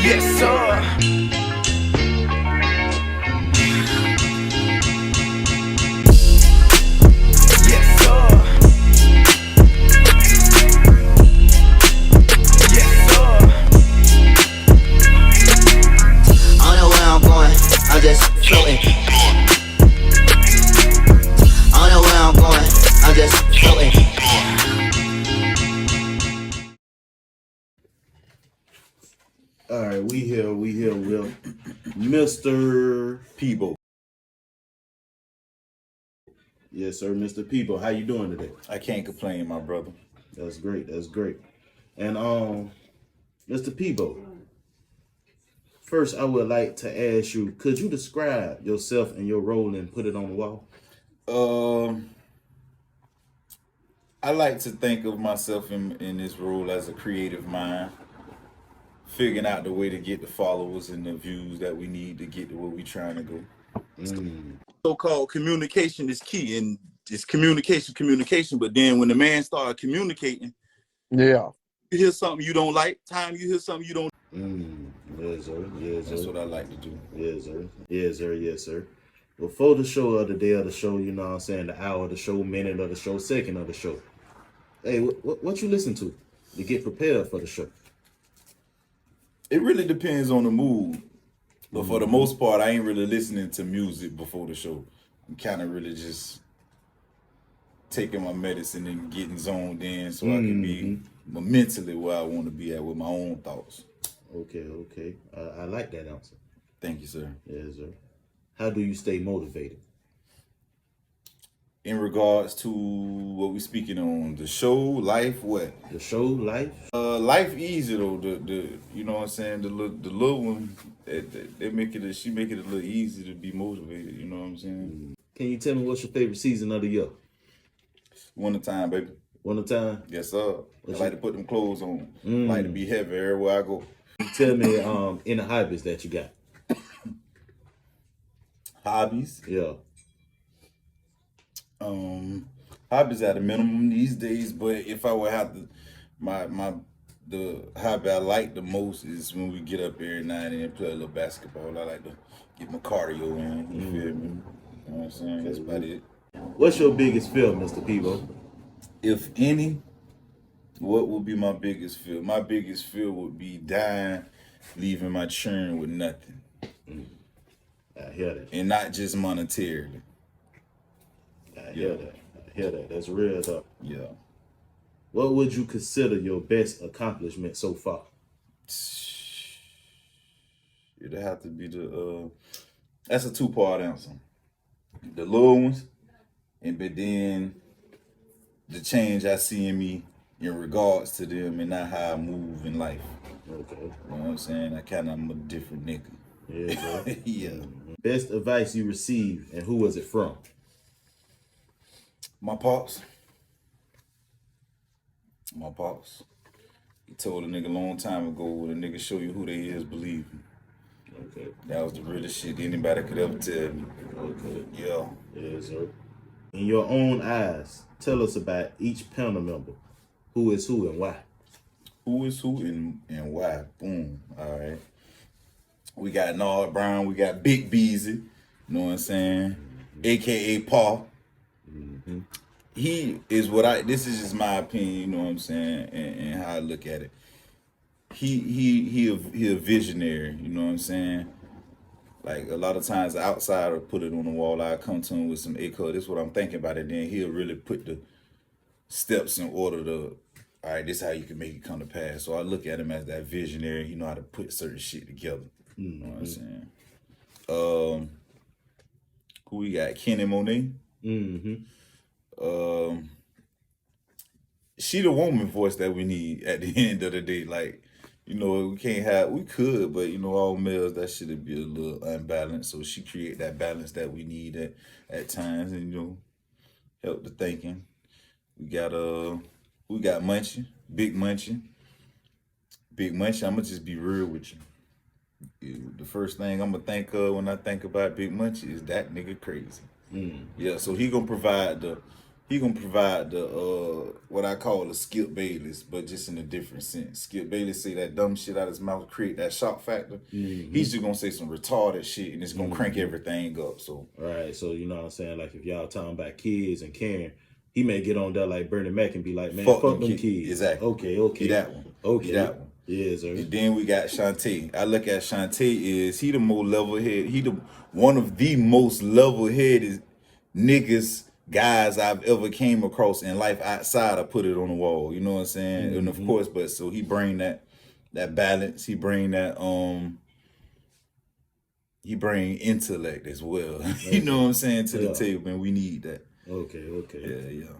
Yes, sir. Yes, sir. Yes, sir. I don't know where I'm going, I'm just floating. I don't know where I'm going, I'm just floating. All right, we here with Mr. Peebo. Yes, sir, Mr. Peebo. How you doing today? I can't complain, my brother. That's great. That's great. And Mr. Peebo, first I would like to ask you, could you describe yourself and your role and put it on the wall? I like to think of myself in this role as a creative mind, figuring out the way to get the followers and the views that we need to get to where we trying to go. So-called communication is key, and it's communication. But then when the man started communicating, Yeah. you hear something you don't like, you hear something you don't. Yes, sir. Yes, That's sir. what I like to do. Yes, sir. Yes, sir. Yes, sir. Before the show of the day of the show, you know what I'm saying, the hour of the show, minute of the show, second of the show. Hey, what you listen to get prepared for the show? It really depends on the mood. But for the most part, I ain't really listening to music before the show. I'm kind of really just taking my medicine and getting zoned in so I can be mentally where I want to be at with my own thoughts. Okay. I like that answer. Thank you, sir. Yes, sir. How do you stay motivated? In regards to what we speaking on, the show, life, what? The show, life? Life easy though. The you know what I'm saying. The little one, they make it. She make it a little easy to be motivated. You know what I'm saying. Can you tell me what's your favorite season of the year? One at a time, baby. One at a time? Yes, sir. I like to put them clothes on. Like to be heavy everywhere I go. Tell me any hobbies that you got. Hobbies. Yeah. Hobbies at a minimum these days, but if I would have to, the hobby I like the most is when we get up every night and play a little basketball. I like to get my cardio in. You feel me? You know what I'm saying? That's about it. What's your biggest fear, Mr. Peebo? If any, what would be my biggest fear? My biggest fear would be dying, leaving my children with nothing. I hear that. And not just monetarily. I hear that. That's real though. Yeah. What would you consider your best accomplishment so far? It'd have to be that's a two-part answer. The little ones, but then the change I see in me in regards to them and not how I move in life. Okay. You know what I'm saying? I'm a different nigga. Yeah, sir. Yeah. Best advice you received and who was it from? My pops. He told a nigga a long time ago, when a nigga show you who they is, believe him. Okay. That was the realest shit anybody could ever tell me. Okay. Yeah. Yes, sir. In your own eyes, tell us about each panel member. Who is who and why? Who is who and why? Boom. All right. We got Nard Brown. We got Big Beezy. You know what I'm saying? AKA Paul. He is this is just my opinion, you know what I'm saying, and how I look at it. He a visionary, you know what I'm saying? Like a lot of times the outsider put it on the wall, I come to him with some this is what I'm thinking about it, then he'll really put the steps in order to, all right, this is how you can make it come to pass. So I look at him as that visionary, he know how to put certain shit together. You know what I'm saying? Who we got? Kenny Monet. She the woman voice that we need at the end of the day. Like, you know, we could, but you know, all males, that should be a little unbalanced. So she create that balance that we need at times, and you know, help the thinking. We got Munchie, Big Munchie. I'ma just be real with you. The first thing I'm gonna think of when I think about Big Munchie is that nigga crazy. Yeah, so he gonna provide he gonna provide the what I call a Skip Bayless, but just in a different sense. Skip Bayless say that dumb shit out his mouth, create that shock factor. He's just gonna say some retarded shit, and it's gonna crank everything up. So All right, so you know what I'm saying? Like if y'all talking about kids and caring, he may get on there like Bernie Mac and be like, man, fuck them kids. Exactly. Okay. He that one. Okay. He that one. Yeah, sir. And then we got Shantae. I look at Shantae is he the more level headed. He the one of the most level headed niggas guys I've ever came across in life outside. I put it on the wall. You know what I'm saying? And of course, but so he bring that balance. He bring that he bring intellect as well. You know what I'm saying, to the table, and we need that. Okay. Yeah.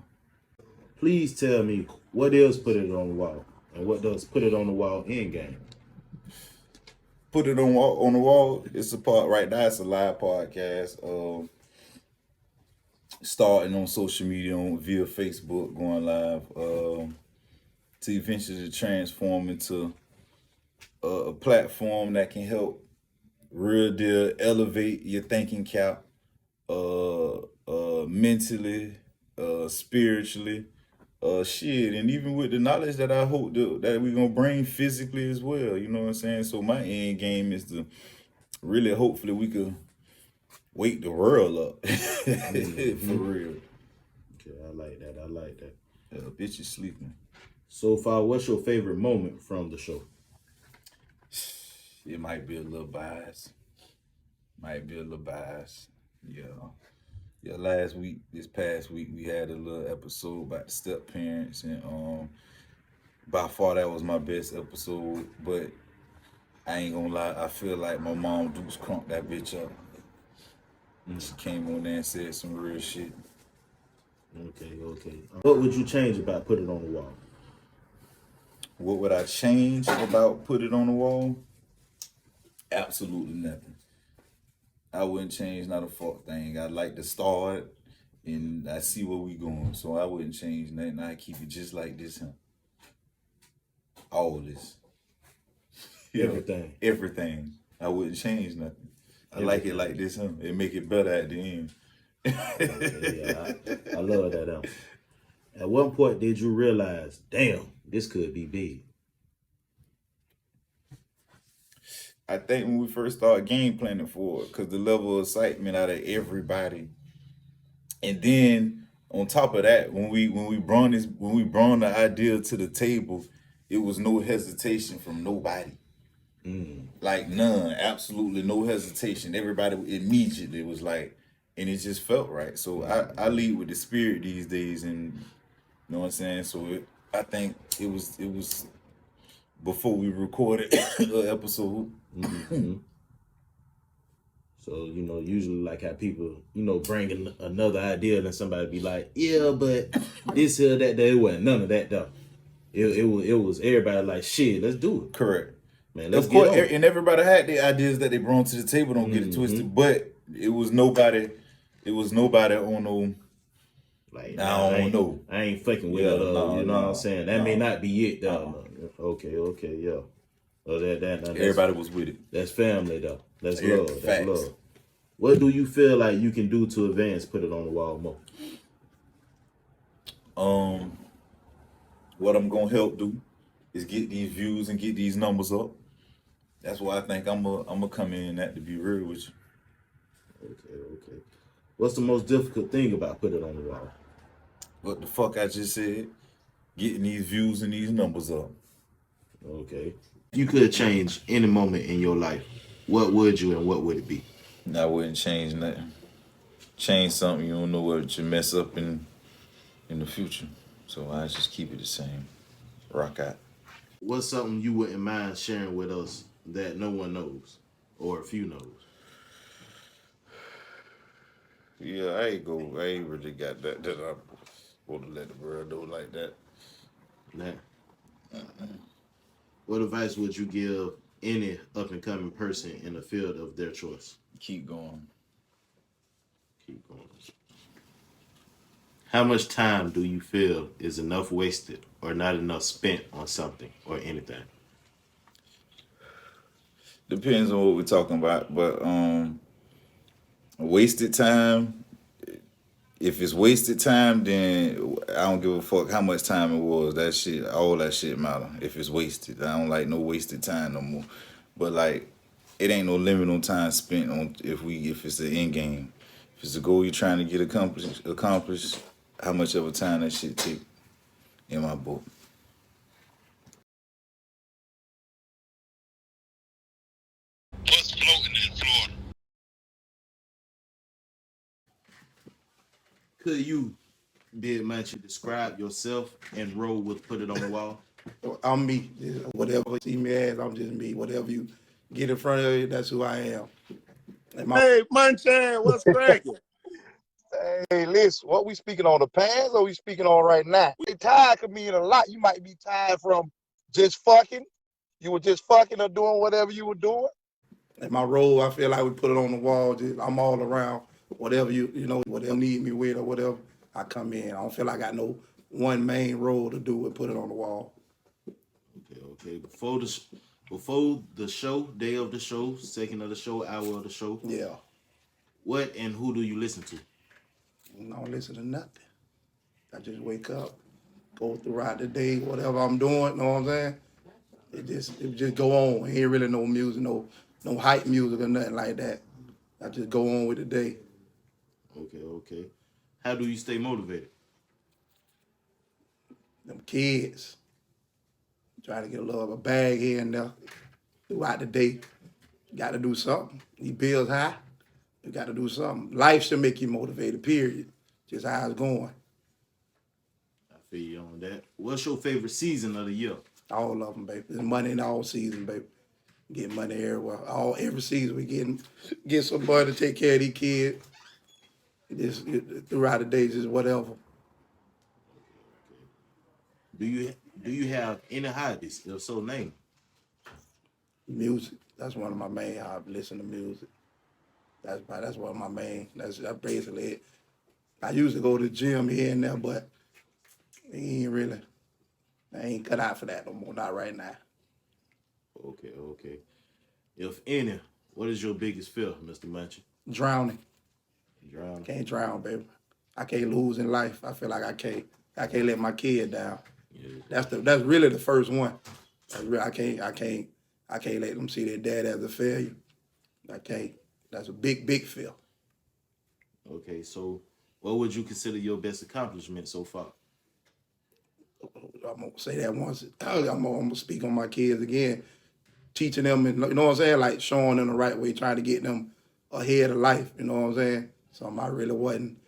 Please tell me what is put it on the wall and what does put it on the wall end game. Put it on the wall. It's a part right now. It's a live podcast. Starting on social media via Facebook, going live. To eventually transform into a platform that can help real deal elevate your thinking cap, mentally, spiritually, shit, and even with the knowledge that I hope that we're gonna bring physically as well. You know what I'm saying? So my end game is to really, hopefully, we could wake the world up for real. Okay, I like that. Bitch is sleeping. So far, what's your favorite moment from the show? It might be a little biased. Yeah, this past week, we had a little episode about the step parents, and by far that was my best episode. But I ain't gonna lie, I feel like my mom Dukes crunked that bitch up. And she came on there and said some real shit. Okay. What would you change about put it on the wall? What would I change about put it on the wall? Absolutely nothing. I wouldn't change not a fuck thing. I'd like to start and I see where we going. So I wouldn't change nothing. I'd keep it just like this, huh? All this. Everything. I wouldn't change nothing. I like it like this, huh? It make it better at the end. I love that. At what point did you realize, damn, this could be big? I think when we first started game planning for it, because the level of excitement out of everybody, and then on top of that, when we brought the idea to the table, it was no hesitation from nobody. Like none, absolutely no hesitation. Everybody immediately was like, and it just felt right. So I lead with the spirit these days, and you know what I'm saying. So I think it was before we recorded an episode. So, usually like how people, bring another idea and somebody be like, yeah, but this here, that, there, it wasn't none of that though. It was everybody like, shit, let's do it. Correct. Man, let's of course, get on. And everybody had their ideas that they brought to the table. Don't get it twisted, but it was nobody on no. Like, I don't know. I ain't fucking with it. You know what I'm saying? That may not be it though. Okay, yeah. Everybody was with it. That's family though. That's love. That's Facts. love. What do you feel like you can do to advance put it on the wall more? What I'm gonna help do is get these views and get these numbers up. That's why I think I'm gonna come in at, to be real with you. Okay. What's the most difficult thing about put it on the wall? What the fuck I just said? Getting these views and these numbers up. Okay. You could change any moment in your life. What would you and what would it be? I wouldn't change nothing. Change something, you don't know what you mess up in the future. So I just keep it the same. Rock out. What's something you wouldn't mind sharing with us that no one knows or a few knows? Yeah, I ain't really got that I want to let the world know like that. Nah. What advice would you give any up-and-coming person in the field of their choice? Keep going. How much time do you feel is enough wasted or not enough spent on something or anything? Depends on what we're talking about, but wasted time, If it's wasted time, then I don't give a fuck how much time it was. That shit, all that shit matter. If it's wasted, I don't like no wasted time no more. But like, it ain't no limit on time spent on if it's the end game. If it's a goal you're trying to get accomplished, how much of a time that shit take in my book. What's floating in Florida? Could you, Big Munchie, describe yourself and roll with Put It On The Wall? I'm me. Whatever you see me as, I'm just me. Whatever you get in front of you, that's who I am. And Hey, Munchan, what's cracking? Hey, listen, what we speaking on, the past or we speaking on right now? We tired could mean a lot. You might be tired from just fucking. You were just fucking or doing whatever you were doing. and my role, I feel like we put it on the wall. Just, I'm all around. Whatever you know, whatever you need me with or whatever, I come in. I don't feel like I got no one main role to do and put it on the wall. Okay. Before the show, day of the show, second of the show, hour of the show, Yeah. what and who do you listen to? I don't listen to nothing. I just wake up, go throughout the day, whatever I'm doing, know what I'm saying? It just go on. Ain't really no music, no hype music or nothing like that. I just go on with the day. Okay. How do you stay motivated? Them kids. Try to get a bag here and there throughout the day. Got to do something. These bills high. You got to do something. Life should make you motivated, period. Just how it's going. I feel you on that. What's your favorite season of the year? All of them, baby. There's money in all season, baby. Get money everywhere. Every season we get somebody to take care of these kids. Just throughout the day, just whatever. Do you have any hobbies? If so, name. Music. That's one of my main hobbies. Listen to music. That's one of my main. That's basically it. I used to go to the gym here and there, but I ain't cut out for that no more. Not right now. Okay. If any, what is your biggest fear, Mr. Munchie? Drowning. Drowning. Can't drown, baby. I can't lose in life. I feel like I can't let my kid down. Yeah. That's really the first one. I can't let them see their dad as a failure. I can't. That's a big fear. Okay, so what would you consider your best accomplishment so far? I'm gonna say that once. I'm gonna speak on my kids again, teaching them, and you know what I'm saying, like showing them the right way, trying to get them ahead of life. You know what I'm saying? Something I really wasn't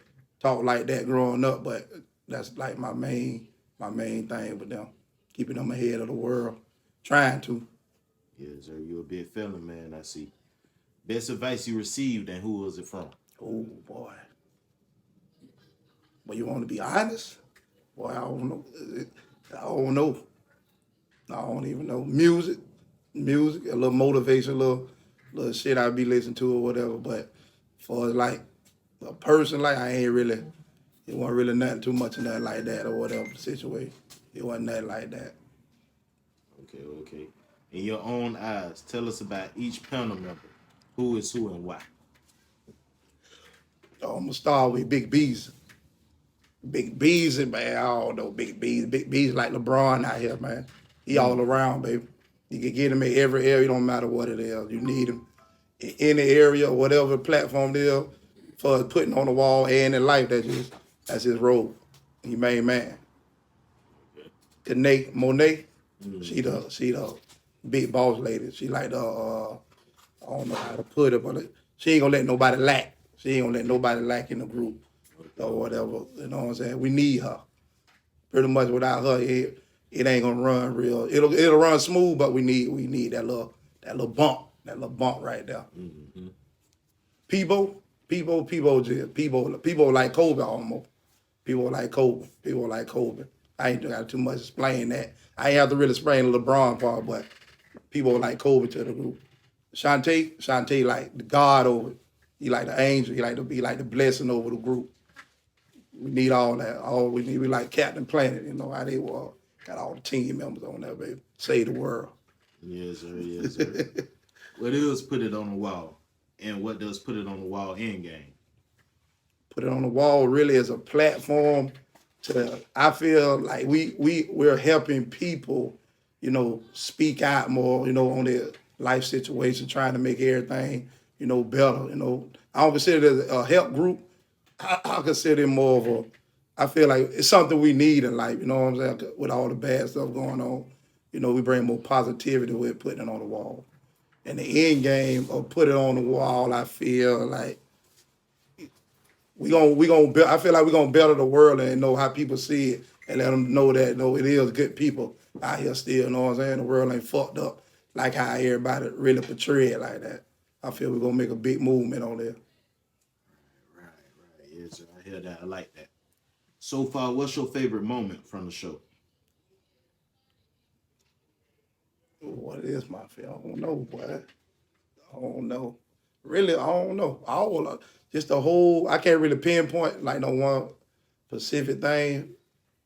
taught like that growing up, but that's like my main thing with them, keeping them ahead of the world, trying to. Yes, sir. You're a big feeling, man. I see. Best advice you received and who was it from? Oh boy. But you want to be honest? Boy, I don't know. I don't even know. Music, a little motivation, little shit I be listening to or whatever. But for like a person, like it wasn't really nothing too much of nothing like that or whatever situation. It wasn't nothing like that. Okay. In your own eyes, tell us about each panel member. Who is who and why? I'm gonna start with Big Bees. Big Bees, man, I don't know. Big Bees like LeBron out here, man. He all around, baby. You can get him in every area, don't matter what it is. You need him in any area, whatever platform it is, for putting on the wall and in life. That's his role. He main man. Monet, she the big boss lady. She like the I don't know how to put it, but she ain't gonna let nobody lack. She ain't gonna let nobody lack in the group or whatever. You know what I'm saying? We need her. Pretty much without her, it ain't gonna run real. It'll run smooth, but we need that little bump right there. Mm-hmm. People like Kobe almost. People like Kobe. I ain't got too much to explain that. I ain't have to really explain the LeBron part, but people like Kobe to the group. Shantae like the God over it. He like the angel. He like to be like the blessing over the group. We need all that. We like Captain Planet, you know how they were. Got all the team members on there, baby. Save the world. Yes, sir. What is Put It On The Wall? And what does Put It On The Wall end game? put it on the wall really as a platform to, I feel like we're helping people, you know, speak out more, you know, on their life situation, trying to make everything, you know, better. You know, I don't consider it a help group. I consider it more of a, I feel like it's something we need in life, you know what I'm saying? With all the bad stuff going on, you know, we bring more positivity with putting it on the wall. And the end game of put it on the wall, I feel like we gonna build, I feel like we're gonna better the world and know how people see it and let them know that, no, it is good people out here still, you know what I'm saying? The world ain't fucked up like how everybody really portray it like that. I feel we're gonna make a big movement on there. Right. Yes, sir. I hear that. I like that. So far, what's your favorite moment from the show? What is my feel? I don't know, boy. I don't know. Really, I don't know. All just the whole. I can't really pinpoint like no one specific thing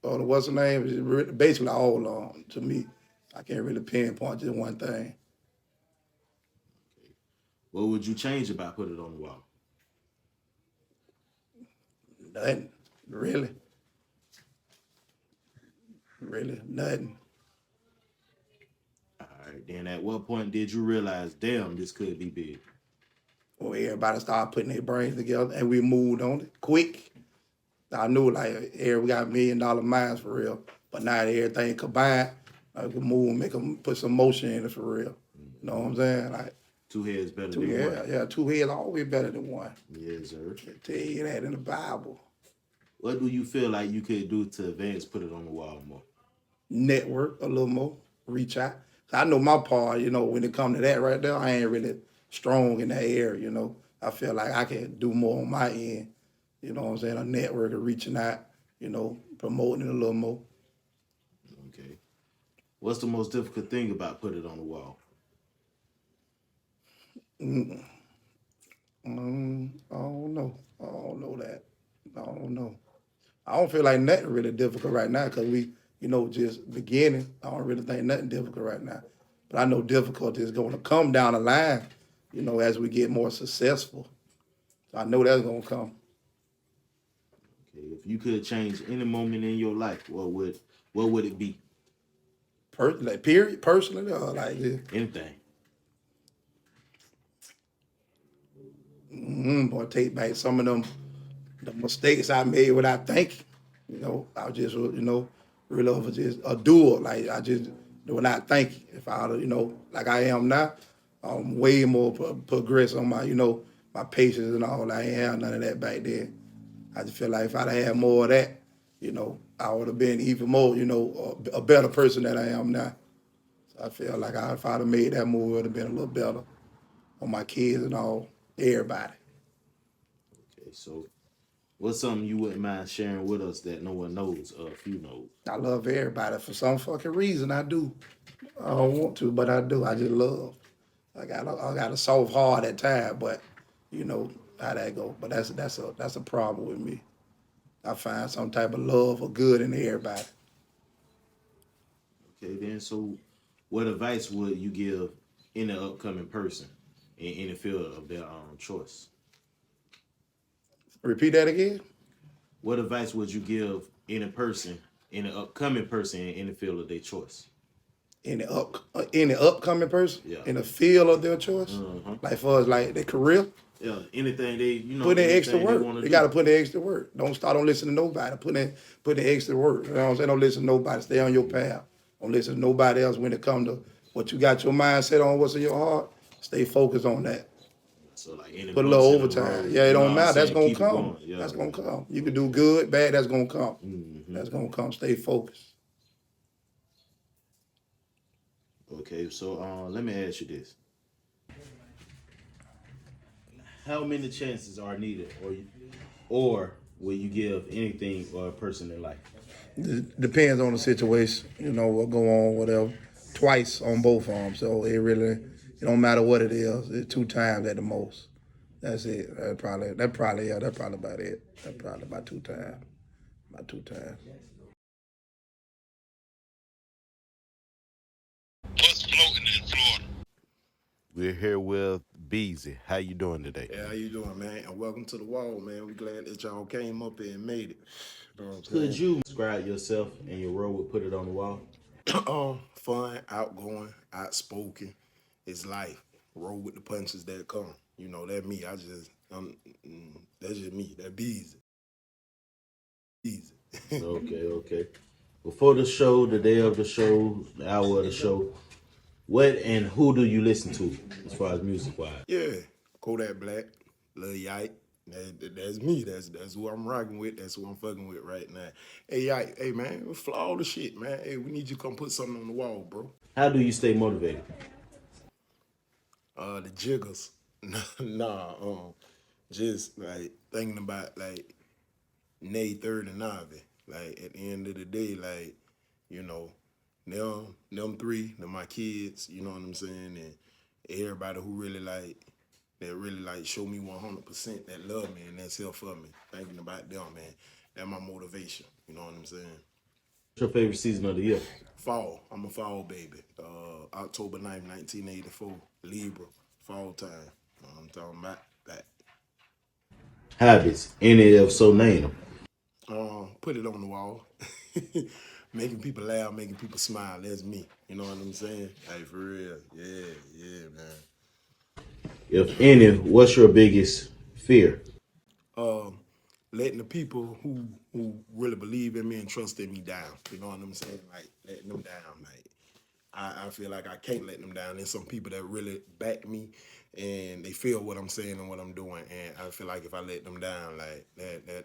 or the what's the name. It's basically all to me. I can't really pinpoint just one thing. What would you change about put it on the wall? Nothing. Really. Really, nothing. All right. Then at what point did you realize, damn, this could be big? Well, everybody started putting their brains together and we moved on it quick. I knew like, here we got $1 million minds for real. But now that everything combined, I could move and put some motion in it for real. You know what I'm saying? Like, Two heads better than one. yeah, two heads always better than one. Yes, sir. I tell you that in the Bible. What do you feel like you could do to advance put it on the wall more? Network a little more, reach out. I know my part, you know, when it comes to that right there, I ain't really strong in that area, you know. I feel like I can do more on my end, you know what I'm saying, a network of reaching out, you know, promoting it a little more. Okay. What's the most difficult thing about put it on the wall? I don't know. I don't know that. I don't know. I don't feel like nothing really difficult right now because we, you know, just beginning. I don't really think nothing difficult right now. But I know difficulty is going to come down the line, you know, as we get more successful. So I know that's going to come. Okay. If you could change any moment in your life, what would it be? Like, period, personally, or like this? Anything. Boy, take back some of them the mistakes I made without thinking. You know, I was just, you know, really over just a doer. Like I just without thinking. If I, you know, like I am now, I'm way more progress on my, you know, my patience and all. I ain't have none of that back then. I just feel like if I'd have had more of that, you know, I would have been even more, you know, a better person than I am now. So I feel like if I'd have made that move, it would have been a little better on my kids and all, everybody. Okay, so what's something you wouldn't mind sharing with us that no one knows or if you know? I love everybody for some fucking reason. I do. I don't want to, but I do. I just love. I got a soft heart at times, but you know how that go. But that's a problem with me. I find some type of love or good in everybody. Okay, then so what advice would you give any upcoming person in any field of their choice? Repeat that again. What advice would you give any person, any upcoming person in any field of their choice? Any upcoming person Yeah. in the field of their choice, like for us, like their career. Yeah, anything they, you know, Put in extra anything they work. wanna They do. got to put in extra work. Don't listen to nobody. Put in extra work. You know what I'm saying? Don't listen to nobody. Stay on your path. Don't listen to nobody else when it comes to what you got your mindset on, what's in your heart. Stay focused on that. So like any Put a little bumps in the overtime. road, Yeah, it you know don't what I'm matter. That's saying? gonna Keep it come. going. Yeah, That's yeah. gonna come. You can do good, bad. That's gonna come. That's gonna come. Stay focused. Okay, so let me ask you this: how many chances are needed, or will you give anything or a person in life? It depends on the situation. You know what go on, whatever. Twice on both of them. So it don't matter what it is. It's 2 times at the most. That's it. That's probably about it. That's probably about 2 times. About 2 times. What's floating in Florida? We're here with Beezy. How you doing today? Yeah, how you doing, man? And welcome to the wall, man. We glad that y'all came up here and made it. You know what I'm Could saying? you describe yourself and your role with Put It On The Wall? Fun, outgoing, outspoken. It's life. Roll with the punches that come. You know, that me. That's just me. That Beezy. Easy. Okay. Before the show, the day of the show, the hour of the show, what and who do you listen to as far as music wise? Yeah, Kodak Black, Lil Yike. That's me. That's who I'm rocking with. That's who I'm fucking with right now. Hey, Yike. Hey, man. Flaw the shit, man. Hey, we need you to come put something on the wall, bro. How do you stay motivated? The jiggers. Just like thinking about like Nay Third and Navi. Like at the end of the day, like, you know, them three, they're my kids, you know what I'm saying? And everybody who really like show me 100% that love me and that's here for me. Thinking about them, man. That's my motivation. You know what I'm saying? What's your favorite season of the year? Fall. I'm a fall baby. October 9th, 1984. Libra. Fall time. You know what I'm talking about? That. Habits, any if so, name them. Put it on the wall. Making people laugh, making people smile. That's me. You know what I'm saying? Hey, for real. Yeah, man. If any, what's your biggest fear? Letting the people who really believe in me and trust in me down. You know what I'm saying? Like letting them down. Like I feel like I can't let them down. There's some people that really back me and they feel what I'm saying and what I'm doing. And I feel like if I let them down, like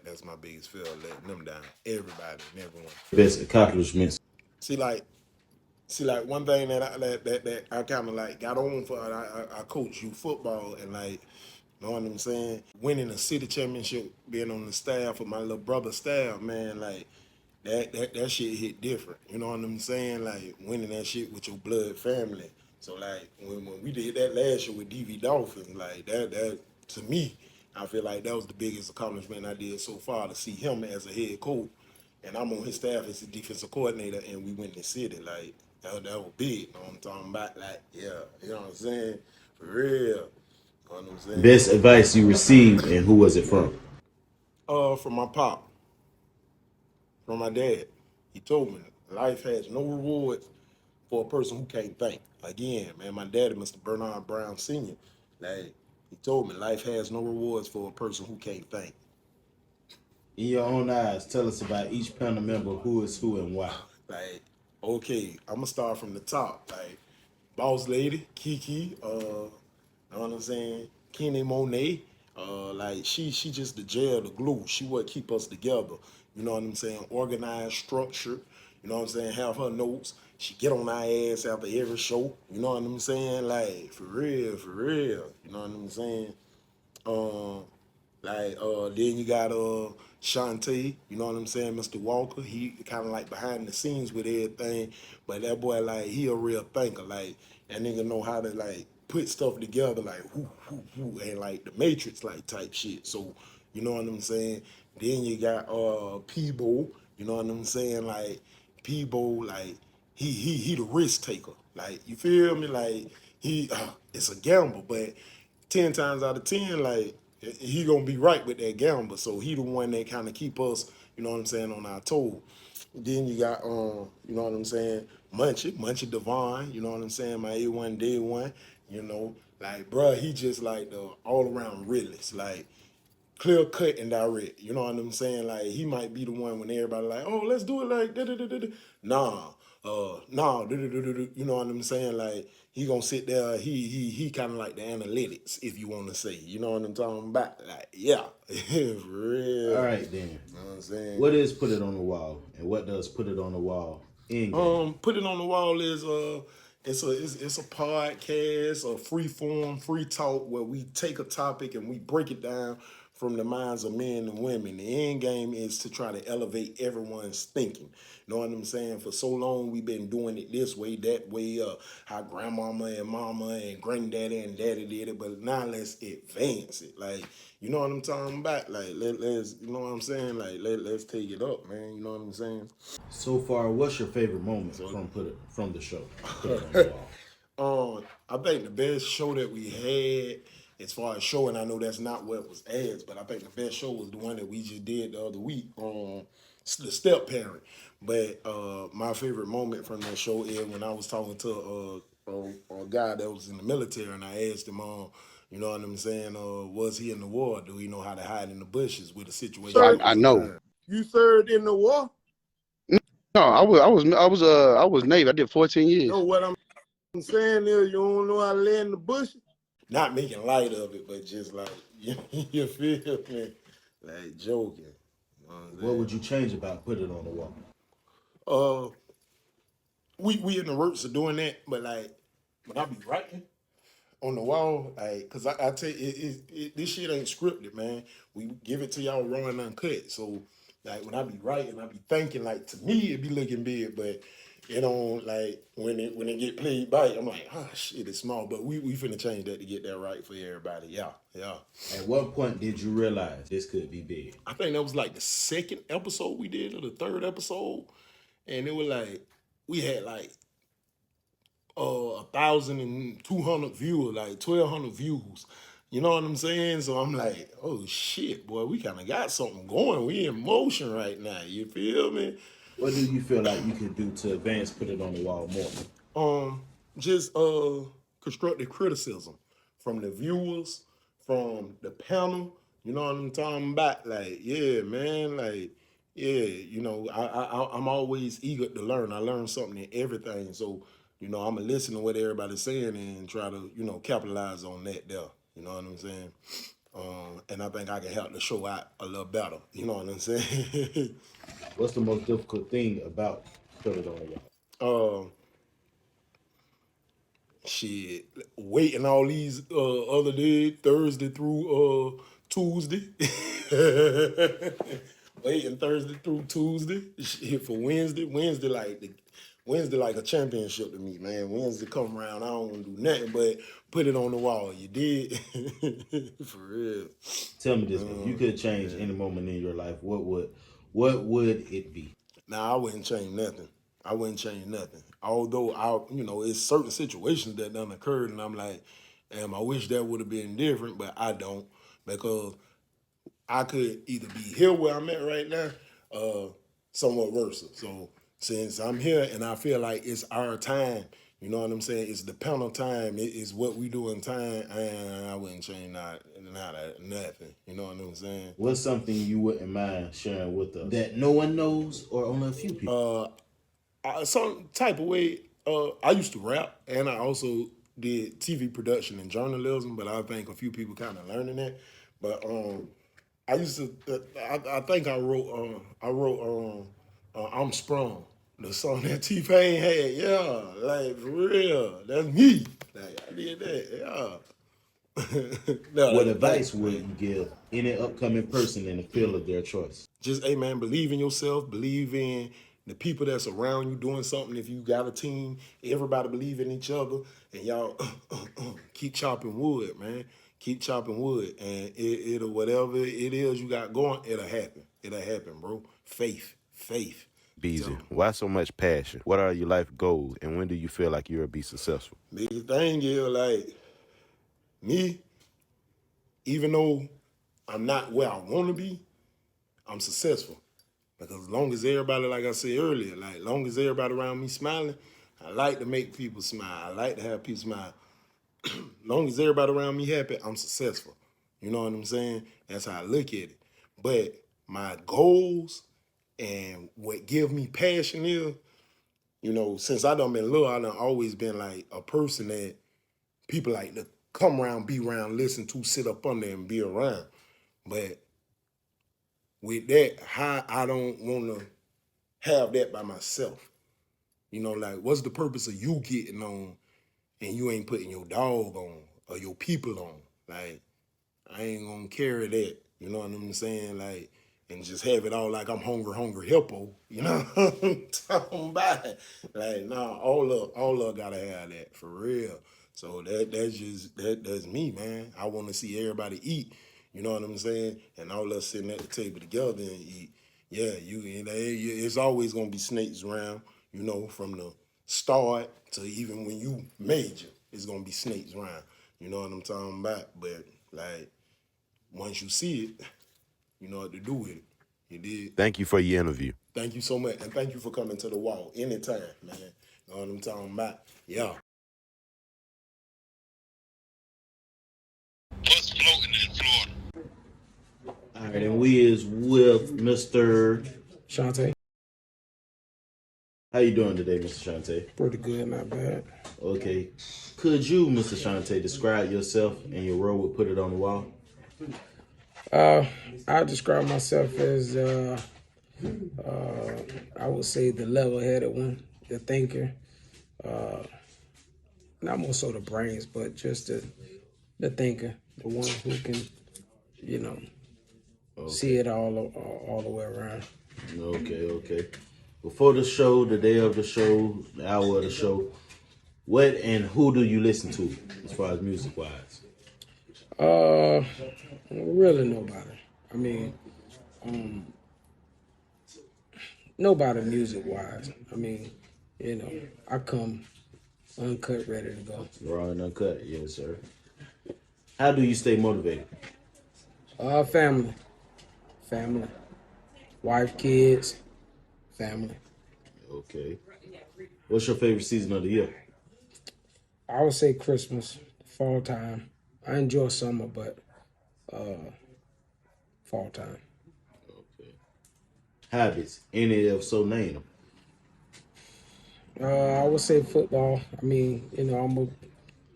that's my biggest fear, letting them down. Everybody and everyone. Best accomplishments? See, like one thing that I kind of like got on for. I coach youth football and like, you know what I'm saying? Winning a city championship, being on the staff of my little brother's staff, man, like that shit hit different. You know what I'm saying? Like winning that shit with your blood family. So like when we did that last year with DV Dolphins, like that to me, I feel like that was the biggest accomplishment I did so far to see him as a head coach. And I'm on his staff as a defensive coordinator, and we win the city. Like that was big. You know what I'm talking about? Like, yeah, you know what I'm saying? For real. You know what I'm saying? Best advice you received and who was it from? From my pop, from my dad. He told me life has no rewards for a person who can't think. Again, man, my daddy, Mr. Bernard Brown Sr., like he told me life has no rewards for a person who can't think. In your own eyes, tell us about each panel member, who is who and why. Like, okay, I'm gonna start from the top. Like, boss lady, Kiki, know what I'm saying? Kenny Monet, like she just the gel, the glue. She what keep us together. You know what I'm saying? Organized, structured. You know what I'm saying? Have her notes. She get on our ass after every show. You know what I'm saying? Like for real. You know what I'm saying? Then you got Shantae, you know what I'm saying, Mr. Walker. He kind of like behind the scenes with everything, but that boy like he a real thinker. Like that nigga know how to like put stuff together, like whoo, and like the Matrix like type shit. So you know what I'm saying. Then you got Peebo, you know what I'm saying, like Peebo, like he the risk taker. Like you feel me, like he it's a gamble, but 10 times out of 10, like he gonna be right with that gamble. So he the one that kind of keep us, you know what I'm saying, on our toe. Then you got you know what I'm saying, Munchie Devon, you know what I'm saying, my A1 day one, you know, like bruh, he just like the all around realist, like clear cut and direct. You know what I'm saying? Like he might be the one when everybody like, oh, let's do it like da da da da. Nah, nah, you know what I'm saying? Like he gonna sit there. He kind of like the analytics, if you want to say. You know what I'm talking about? Like yeah, for real. All right then. You know what I'm saying? What is Put It On The Wall and what does Put It On The Wall in game? Put It On The Wall is it's a podcast, a free form, free talk where we take a topic and we break it down from the minds of men and women. The end game is to try to elevate everyone's thinking. You know what I'm saying? For so long we've been doing it this way, that way, how grandmama and mama and granddaddy and daddy did it, but now let's advance it. Like, you know what I'm talking about? Like let's you know what I'm saying? Like let's take it up, man. You know what I'm saying? So far, what's your favorite moment from the show? Put It On The Wall. I think the best show that we had, as far as show, and I know that's not what was ads, but I think the best show was the one that we just did the other week on the Step Parent. But my favorite moment from that show is when I was talking to a guy that was in the military, and I asked him, you know what I'm saying, was he in the war? Do he know how to hide in the bushes with a situation Sir, that I was know. occurring? you served in the war? No, I was Navy. I did 14 years. No, what I'm saying is you don't know how to lay in the bush. Not making light of it, but just like, you feel me? Like joking. You know What would you change about put it on the wall? We in the works of doing that, but like when I be writing on the wall, like, cause I tell you, this shit ain't scripted, man. We give it to y'all raw and uncut. So like when I be writing, I be thinking like to me it be looking big, but it don't like when it get played by, I'm like, oh shit, it's small. But we finna change that to get that right for everybody. Yeah. At what point did you realize this could be big? I think that was like the second episode we did or the third episode, and it was like we had like 1,200 viewers, like 1,200 views. You know what I'm saying? So I'm like, oh shit, boy, we kind of got something going. We in motion right now. You feel me? What do you feel like you could do to advance put it on the wall more? Just constructive criticism from the viewers, from the panel. You know what I'm talking about? Like, yeah, man, like, yeah, you know, I'm always eager to learn. I learn something in everything. So, you know, I'm going to listen to what everybody's saying and try to, you know, capitalize on that there. You know what I'm saying? And I think I can help the show out a little better. You know what I'm saying? What's the most difficult thing about put it on the wall? Shit, waiting all these other days, Thursday through Tuesday. Waiting Thursday through Tuesday. Shit for Wednesday. Wednesday like a championship to me, man. Wednesday come around, I don't want to do nothing but put it on the wall. You did? For real. Tell me this, if you could change any moment in your life, what would it be? Nah, I wouldn't change nothing. I wouldn't change nothing. Although it's certain situations that done occurred, and I'm like, damn, I wish that would have been different, but I don't, because I could either be here where I'm at right now, somewhat worse. So since I'm here and I feel like it's our time, you know what I'm saying? It's the panel time. It is what we do in time, and I wouldn't change nothing. You know what I'm saying? What's something you wouldn't mind sharing with us that no one knows or only a few people? Some type of way, I used to rap, and I also did TV production and journalism, but I think a few people kind of learning that. But I used to, I think I wrote I'm Sprung, the song that T-Pain had. Yeah, like for real, that's me. Like I did that. Yeah. No, What advice would you give any upcoming person in the field of their choice? Just, hey man, believe in yourself, believe in the people that's around you doing something. If you got a team, everybody believe in each other, and y'all keep chopping wood, man. Keep chopping wood, and it'll, whatever it is you got going, it'll happen. It'll happen, bro. Faith. Beezy, why so much passion? What are your life goals, and when do you feel like you'll be successful? Biggest thing is, like, me, even though I'm not where I want to be, I'm successful. Because as long as everybody, like I said earlier, like long as everybody around me smiling, I like to make people smile. I like to have people smile. As long as everybody around me happy, I'm successful. You know what I'm saying? That's how I look at it. But my goals and what give me passion is, you know, since I done been little, I done always been like a person that people like to come around, be around, listen to, sit up under and be around. But with that, how I don't want to have that by myself. You know, like, what's the purpose of you getting on and you ain't putting your dog on or your people on? Like, I ain't gonna carry that. You know what I'm saying? Like, and just have it all like I'm hungry hippo. You know what I'm talking about? Like, nah, all of gotta have that for real. So that's me, man. I want to see everybody eat. You know what I'm saying? And all us sitting at the table together and eat. Yeah, it's always gonna be snakes around. You know, from the start So even when you major, it's gonna be snakes around. You know what I'm talking about? But like once you see it, you know what to do with it. You did. Thank you for your interview. Thank you so much, and thank you for coming to the wall anytime, man. You know what I'm talking about? Yeah. What's floating in Florida? All right, and we is with Mr. Shantae, How you doing today, Mr. Shantae? pretty good, not bad. Okay. Could you, Mr. Shantae, describe yourself and your role with Put It On The Wall? I describe myself as, I would say the level-headed one, the thinker. Not more so the brains, but just the thinker, the one who can, you know, see it all the way around. Okay. Before the show, the day of the show, the hour of the show, what and who do you listen to as far as music-wise? Really nobody. I mean, nobody music-wise. I mean, you know, I come uncut, ready to go. Raw and uncut, yes, sir. How do you stay motivated? Family. Wife, kids, family. Okay. What's your favorite season of the year? I would say Christmas, fall time. I enjoy summer, but fall time. Okay. Habits, any if so name them. I would say football. I mean, you know,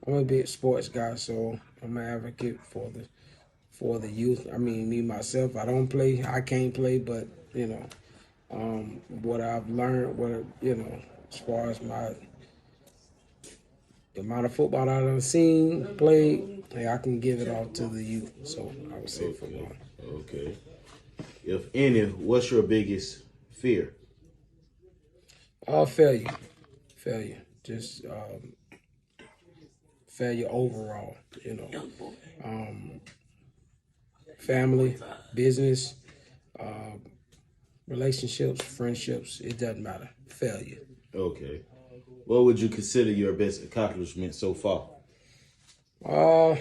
I'm a big sports guy, so I'm an advocate for the youth. I mean, me myself, I don't play, I can't play, but you know, what I've learned, as far as the amount of football I've seen, played, hey, I can give it all to the youth. So I would say football. Okay. If any, what's your biggest fear? Failure. Just failure overall, you know. Family, business, relationships, friendships, it doesn't matter. Failure. Okay. What would you consider your best accomplishment so far? The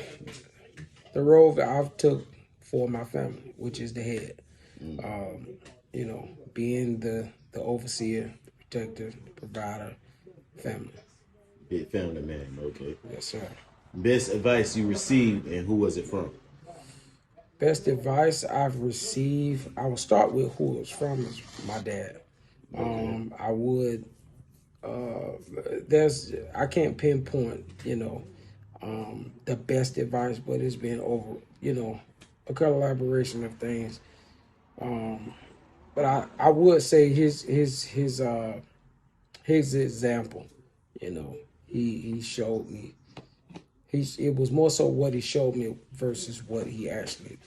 role that I've took for my family, which is the head. You know, being the overseer, protector, provider, family. Big family man, okay. Yes, sir. Best advice you received and who was it from? Best advice I've received, I will start with who it's from, is my dad. I would, I can't pinpoint, you know, the best advice, but it's been over, you know, a collaboration of things. But I would say his example, you know, he showed me. It was more so what he showed me versus what he actually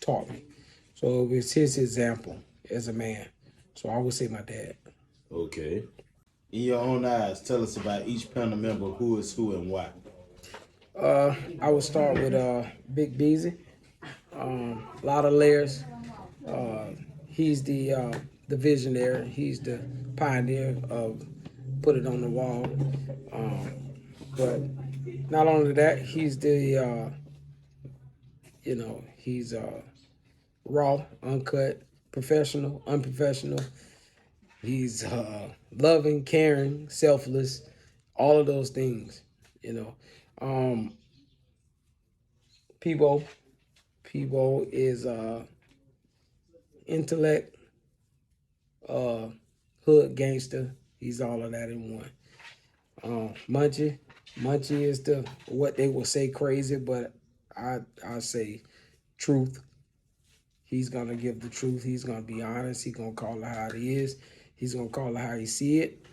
taught me. So it was his example as a man. So I would say my dad. Okay. In your own eyes, tell us about each panel member, who is who and why. I would start with Big Beezy. A lot of layers. He's the visionary. He's the pioneer of Put It On The Wall. But not only that, he's the, you know, he's raw, uncut, professional, unprofessional. He's loving, caring, selfless, all of those things, you know. Peebo is intellect, hood gangster. He's all of that in one. Munchie is the what they will say crazy, but I say truth. He's gonna give the truth. He's gonna be honest. He's gonna call it how it is. He's gonna call it how he see it.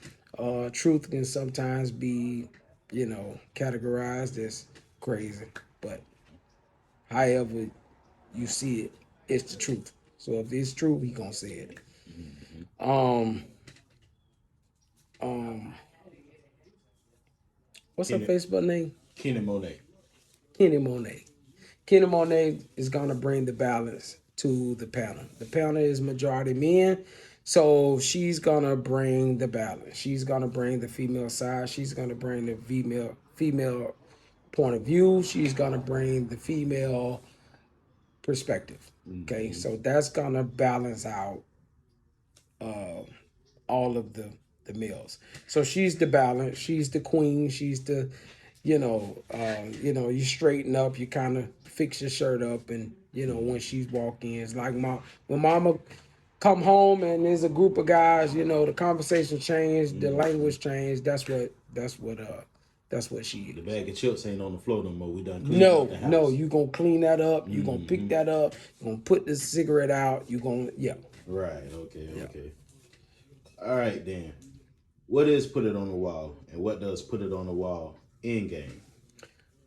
Truth can sometimes be, you know, categorized as crazy, but however you see it, it's the truth. So if it's true, he gonna say it. What's her Facebook name? Kenny Monet. Kenny Monet. Kenny Monet is gonna bring the balance to the panel. The panel is majority men. So she's gonna bring the balance. She's gonna bring the female side. She's gonna bring the female point of view. She's gonna bring the female perspective. Okay, so that's gonna balance out all of the males. So she's the balance. She's the queen. She's the, you straighten up. You kind of fix your shirt up, and when she's walking, it's like when mama come home and there's a group of guys. The conversation changed, the language changed. That's what she is. The bag of chips ain't on the floor no more. We done cleaned up the house. No, you gonna clean that up. You gonna pick that up. You gonna put the cigarette out. You gonna Right. Okay. All right then. What is Put It on the Wall, and what does Put It on the Wall in game?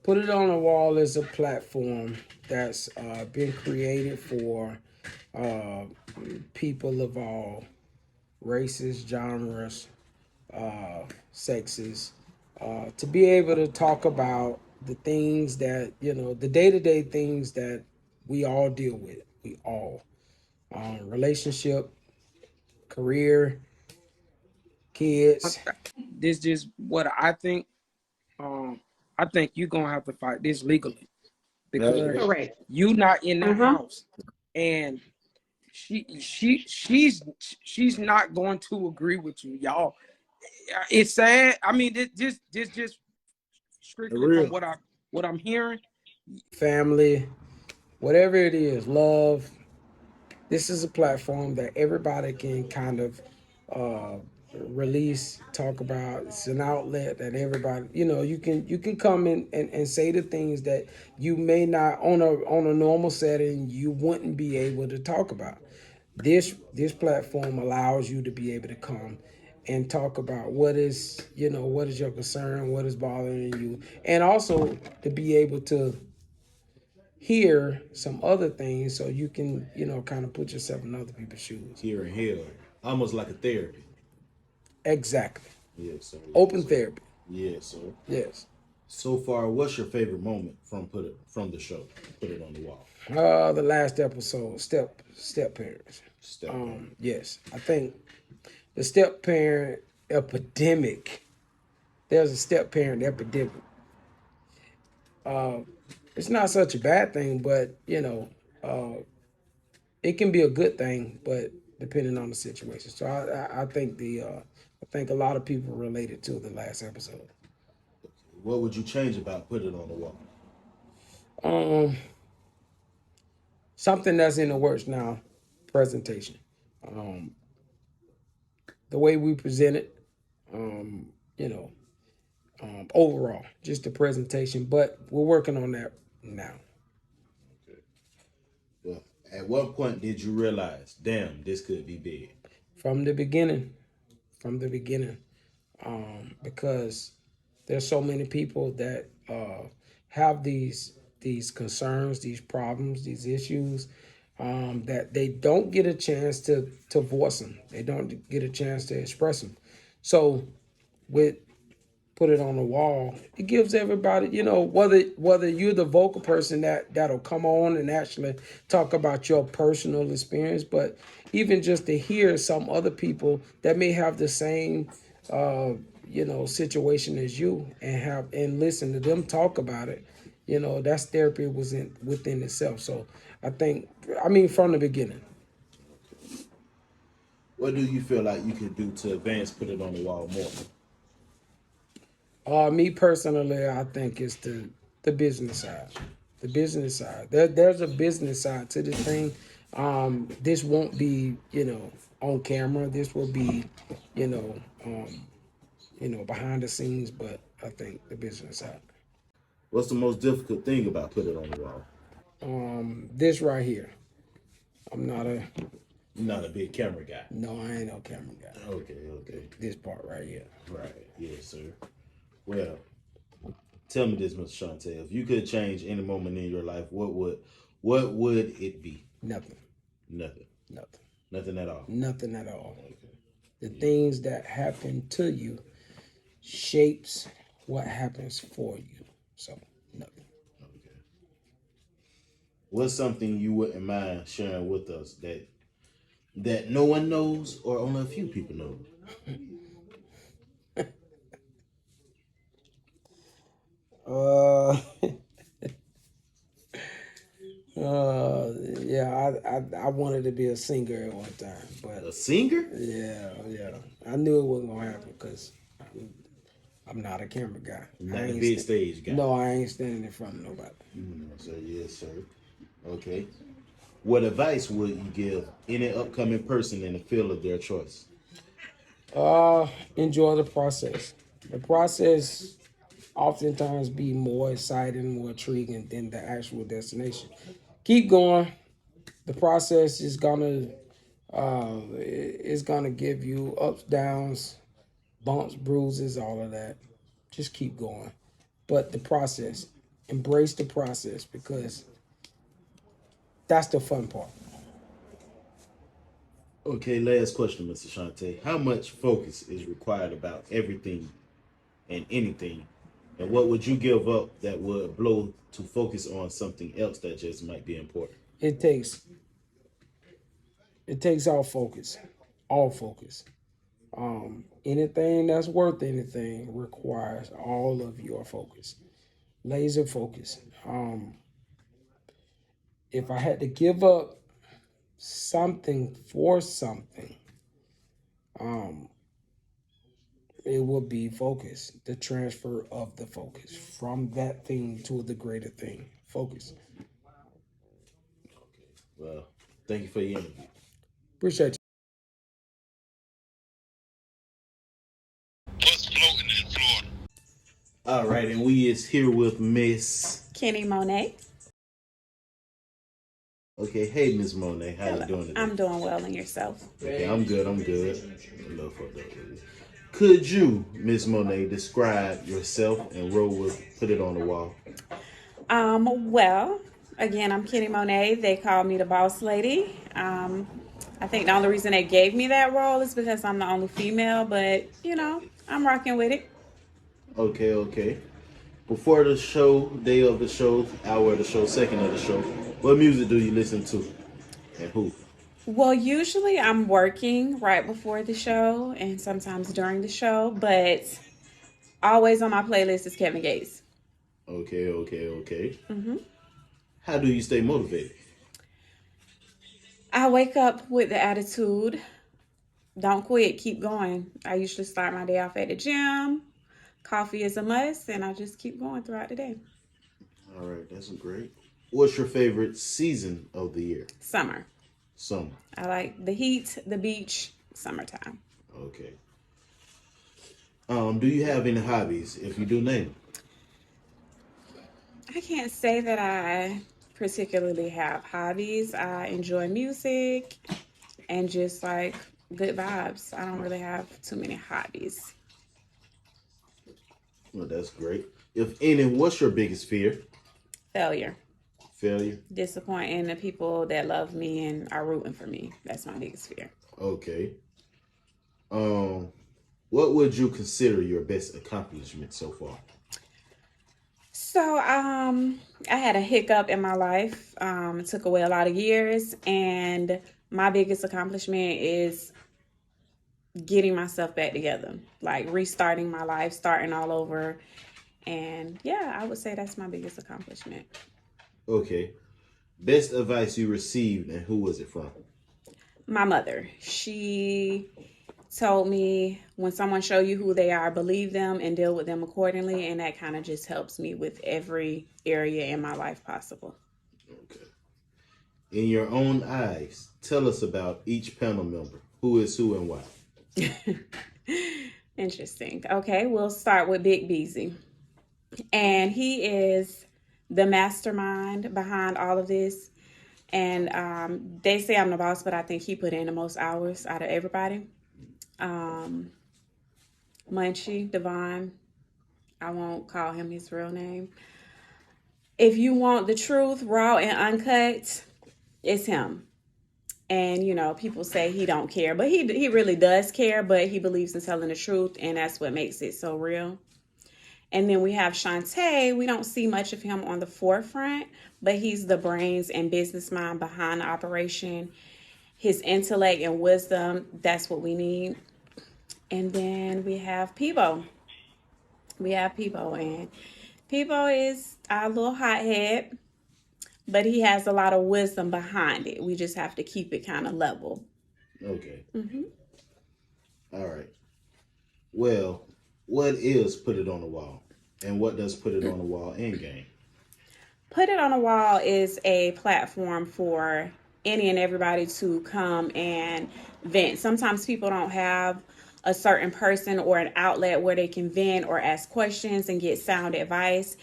Put It on the Wall is a platform that's been created for people of all races, genres, sexes, to be able to talk about the things that, the day-to-day things that we all deal with. We all. Relationship, career, kids. This is what I think. I think you're gonna have to fight this legally because Correct. you not in that house, and she's not going to agree with you, y'all. It's sad. I mean, this just strictly from what I'm hearing. Family, whatever it is, love. This is a platform that everybody can kind of release, talk about. It's an outlet that everybody, you can come in and say the things that you may not on a normal setting you wouldn't be able to talk about. This platform allows you to be able to come and talk about what is your concern, what is bothering you, and also to be able to hear some other things so you can, kind of put yourself in other people's shoes. Hear and hear. Almost like a therapy. Exactly. Yes, sir. Open therapy. Yes, sir. Yes. So far, what's your favorite moment from the show? Put It on the Wall. The last episode, step parents. Yes, I think the step parent epidemic. There's a step parent epidemic. It's not such a bad thing, but it can be a good thing, but depending on the situation. So I think I think a lot of people related to the last episode. What would you change about Put It on the Wall? Something that's in the works now, presentation. The way we present it, overall, just the presentation. But we're working on that now. Well, at what point did you realize, damn, this could be big? From the beginning. Because there's so many people that have these concerns, these problems, these issues, that they don't get a chance to voice them. They don't get a chance to express them. So with Put It on the Wall, it gives everybody, whether you're the vocal person that'll come on and actually talk about your personal experience, but even just to hear some other people that may have the same situation as you and listen to them talk about it, that's therapy within itself. So I mean from the beginning. What do you feel like you could do to advance Put It on the Wall more? Me personally, I think it's the business side. The business side. There's a business side to this thing. This won't be, on camera. This will be, behind the scenes. But I think the business side. What's the most difficult thing about Put It on the Wall? This right here. You're not a big camera guy. No, I ain't no camera guy. Okay. This part right here. Right. Yes, sir. Well, tell me this, Mr. Chantel. If you could change any moment in your life, what would it be? Nothing. Nothing at all. Nothing at all. Okay. The things that happen to you shapes what happens for you. So nothing. Okay. What's something you wouldn't mind sharing with us that that no one knows or only a few people know? Uh, yeah, I wanted to be a singer at one time, but A singer? yeah, I knew it wasn't gonna happen because I'm not a camera guy. Not I a ain't big stage guy. No, I ain't standing in front of nobody. So yes, sir. Okay. What advice would you give any upcoming person in the field of their choice? Enjoy the process. The process oftentimes be more exciting, more intriguing than the actual destination. Keep going. The process is gonna give you ups, downs, bumps, bruises, all of that. Just keep going. But the process, embrace the process because that's the fun part. Okay, last question, Mr. Shante. How much focus is required about everything and anything? And what would you give up that would blow to focus on something else that just might be important? It takes all focus. All focus. Anything that's worth anything requires all of your focus. Laser focus. If I had to give up something for something, it would be focus. The transfer of the focus from that thing to the greater thing. Focus. Well, thank you for your interview. Appreciate you. What's floating in Florida? All right, and we is here with Miss. Kenny Monet. Okay, hey Miss Monet, how Hello. you doing today? I'm doing well, and yourself? Okay, I'm good. Love for that. Could you, Miss Monet, describe yourself and roll with Put It on the Wall? Well, again, I'm Kenny Monet. They call me the boss lady. I think the only reason they gave me that role is because I'm the only female, but I'm rocking with it. Okay. Before the show, day of the show, hour of the show, second of the show, what music do you listen to and who? Well, usually I'm working right before the show and sometimes during the show, but always on my playlist is Kevin Gates. Okay. Mm-hmm. How do you stay motivated? I wake up with the attitude, don't quit, keep going. I usually start my day off at the gym. Coffee is a must, and I just keep going throughout the day. All right, that's great. What's your favorite season of the year? Summer. I like the heat, the beach, summertime. Okay. Do you have any hobbies? If you do, name them. I can't say that I particularly have hobbies. I enjoy music and just like good vibes. I don't really have too many hobbies. Well, that's great. If any, what's your biggest fear? Failure. Disappointing the people that love me and are rooting for me. That's my biggest fear. Okay. What would you consider your best accomplishment so far? So, I had a hiccup in my life. It took away a lot of years, and my biggest accomplishment is getting myself back together, like restarting my life, starting all over. And yeah, I would say that's my biggest accomplishment. Okay. Best advice you received and who was it from? My mother. She told me when someone show you who they are, believe them and deal with them accordingly. And that kind of just helps me with every area in my life possible. Okay. In your own eyes, tell us about each panel member. Who is who and why? Interesting. Okay, we'll start with Big Beezy. And he is the mastermind behind all of this. And they say I'm the boss, but I think he put in the most hours out of everybody. Munchie, Devon, I won't call him his real name. If you want the truth, raw and uncut, it's him. And, people say he don't care, but he really does care, but he believes in telling the truth, and that's what makes it so real. And then we have Shantae. We don't see much of him on the forefront, but he's the brains and business mind behind the operation. his intellect and wisdom. That's what we need. And then we have Peebo. And Peebo is our little hothead, but he has a lot of wisdom behind it. We just have to keep it kind of level. Okay. hmm All right. Well, what is Put It on the Wall? And what does Put It on the Wall end game? Put It on a Wall is a platform for any and everybody to come and vent. Sometimes people don't have a certain person or an outlet where they can vent or ask questions and get sound advice.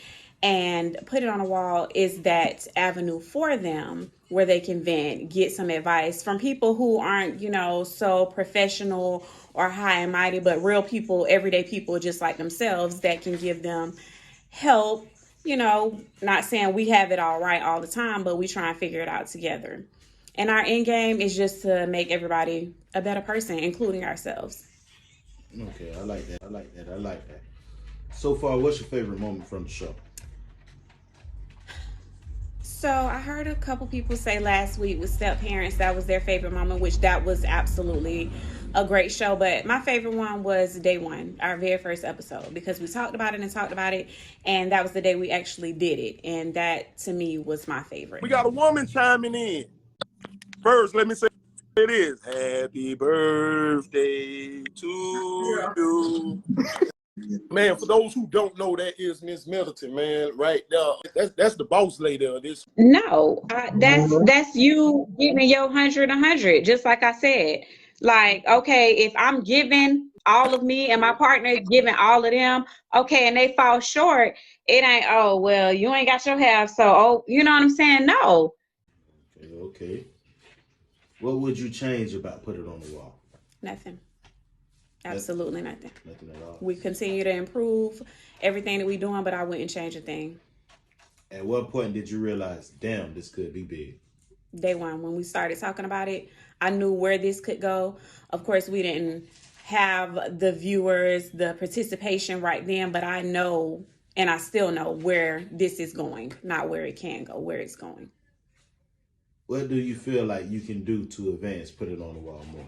And Put It on a Wall is that avenue for them where they can vent, get some advice from people who aren't, so professional or high and mighty, but real people, everyday people just like themselves that can give them help. Not saying we have it all right all the time, but we try and figure it out together. And our end game is just to make everybody a better person, including ourselves. Okay, I like that. So far, what's your favorite moment from the show? So I heard a couple people say last week with Step Parents that was their favorite moment, which that was absolutely a great show. But my favorite one was day one, our very first episode, because we talked about it, and that was the day we actually did it. And that, to me, was my favorite. We got a woman chiming in. First, let me say this. Happy birthday to you. Man, for those who don't know, that is Miss Middleton, man, right there. That's the boss lady of this. No, that's you giving your 100, just like I said. Like, okay, if I'm giving all of me and my partner giving all of them, okay, and they fall short, it ain't, oh, well, you ain't got your half, so, oh, you know what I'm saying? No. Okay. What would you change about Put It on the Wall? Nothing. Absolutely nothing. Nothing at all. We continue to improve everything that we're doing, but I wouldn't change a thing. At what point did you realize, damn, this could be big? Day one, when we started talking about it, I knew where this could go. Of course, we didn't have the viewers, the participation right then, but I know, and I still know where this is going, not where it can go, where it's going. What do you feel like you can do to advance Put It on the Wall more?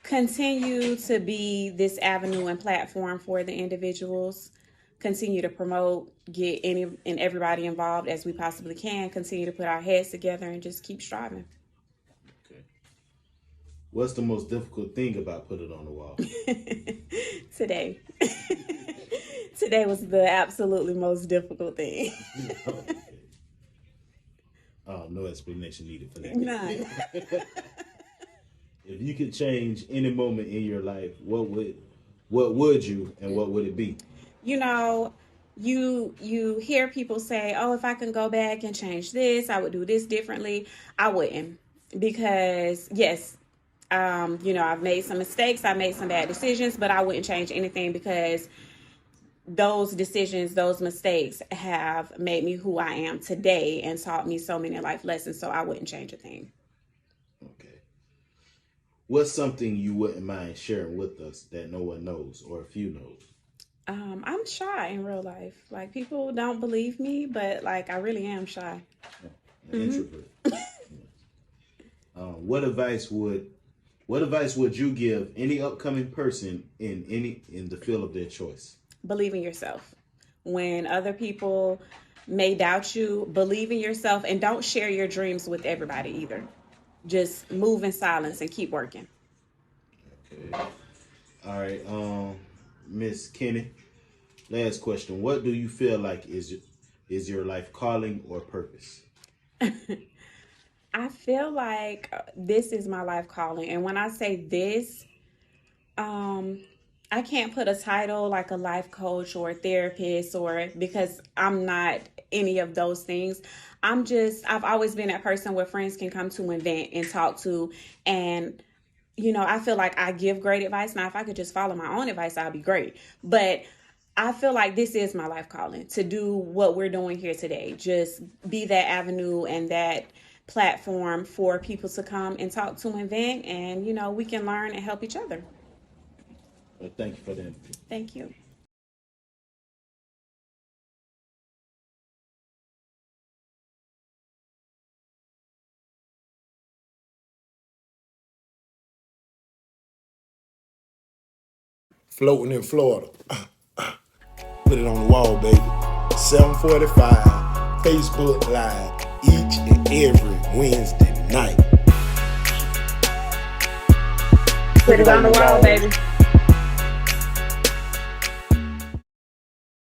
Continue to be this avenue and platform for the individuals. Continue to promote, get any and everybody involved as we possibly can. Continue to put our heads together and just keep striving. Okay. What's the most difficult thing about Put It on the Wall? Today. Today was the absolutely most difficult thing. Okay. No explanation needed for that. None. If you could change any moment in your life, what would you and what would it be? You hear people say, oh, if I can go back and change this, I would do this differently. I wouldn't, because yes, I've made some mistakes, I made some bad decisions, but I wouldn't change anything because those decisions, those mistakes have made me who I am today and taught me so many life lessons. So I wouldn't change a thing. Okay. What's something you wouldn't mind sharing with us that no one knows or a few knows? I'm shy in real life. Like, people don't believe me, but like, I really am shy. An introvert. What advice would you give any upcoming person in the field of their choice? Believe in yourself. When other people may doubt you, believe in yourself, and don't share your dreams with everybody either. Just move in silence and keep working. Okay. All right. Miss Kenny, last question. What do you feel like is your life calling or purpose? I feel like this is my life calling. And when I say this, I can't put a title like a life coach or a therapist, or because I'm not any of those things. I've always been that person where friends can come to and vent and talk to. And, I feel like I give great advice. Now, if I could just follow my own advice, I'd be great. But I feel like this is my life calling, to do what we're doing here today. Just be that avenue and that platform for people to come and talk to and vent. And, we can learn and help each other. Well, thank you for the interview. Thank you. floating in Florida. Put it on the wall, baby. 7:45, Facebook Live, each and every Wednesday night. Put it on the wall, baby.